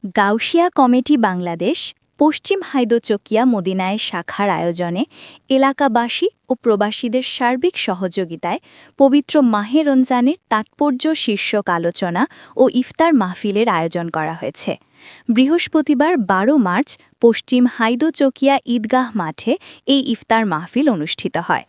Gausia committee Bangladesh পশ্চিম হায়দোচকিয়া মদিনায় শাখার আয়োজনে এলাকাবাসী ও প্রবাসীদের সার্বিক সহযোগিতায় পবিত্র মাহে রমজানের তাৎপর্য শীর্ষক আলোচনা ও ইফতার মাহফিলের আয়োজন করা হয়েছে। বৃহস্পতিবার ১২ মার্চ পশ্চিম হায়দোচকিয়া ঈদগাহ মাঠে এই ইফতার মাহফিল অনুষ্ঠিত হয়।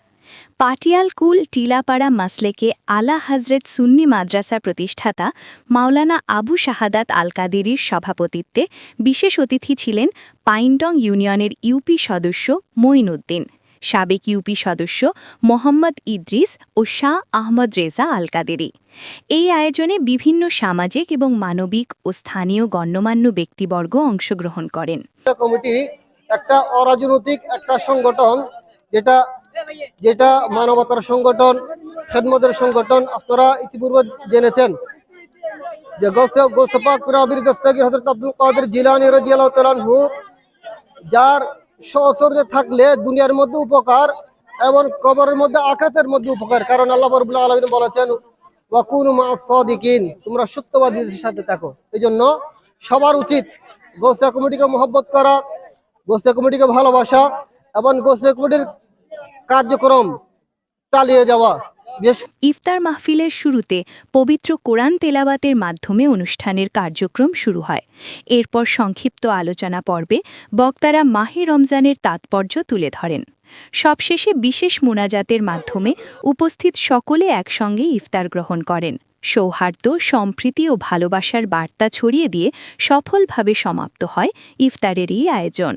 পাটিয়ালকুল টিলাপাড়া মাসলেকে আলা হজরত সুন্নি মাদ্রাসা প্রতিষ্ঠাতা মাওলানা আবু শাহাদাত আল কাদেরীর সভাপতিত্বে বিশেষ অতিথি ছিলেন পাইনটং ইউনিয়নের ইউপি সদস্য মঈনউদ্দিন, সাবেক ইউপি সদস্য মোহাম্মদ ইদ্রিস ও শাহ আহমদ রেজা আল কাদেরী। এই আয়োজনে বিভিন্ন সামাজিক এবং মানবিক ও স্থানীয় গণ্যমান্য ব্যক্তিবর্গ অংশগ্রহণ করেন। কমিটি একটা অরাজনৈতিক একটা সংগঠন, যেটা মানবতার সংগঠন, খেদমতের সংগঠন। আপনারা ইতিপূর্বে জেনেছেন যে গৌসে পাক পীর আমির দস্তগীর হযরত আব্দুল কাদের জিলানী রাদিয়াল্লাহু তাআলা আনহু, যার সহচর্যে থাকলে দুনিয়ার মধ্যে উপকার এবং কবরের মধ্যে আখিরাতের মধ্যে উপকার। কারণ আল্লাহ রাব্বুল আলামিন বলেছেন ওয়া কুনু মা'আস সাদিকিন, তোমরা সত্যবাদীদের সাথে থাকো। এইজন্য সবার উচিত গৌসে কমিটিকে মহব্বত করা, গৌসে কমিটিকে ভালোবাসা এবং গৌসে কমিটির কার্যক্রম চালিয়ে যাওয়া। ইফতার মাহফিলের শুরুতে পবিত্র কোরআন তেলাওয়াতের মাধ্যমে অনুষ্ঠানের কার্যক্রম শুরু হয়। এরপর সংক্ষিপ্ত আলোচনা পর্বে বক্তারা মাহে রমজানের তাৎপর্য তুলে ধরেন। সবশেষে বিশেষ মুনাজাতের মাধ্যমে উপস্থিত সকলে একসঙ্গে ইফতার গ্রহণ করেন। সৌহার্দ্য, সম্প্রীতি ও ভালোবাসার বার্তা ছড়িয়ে দিয়ে সফলভাবে সমাপ্ত হয় ইফতারের এই আয়োজন।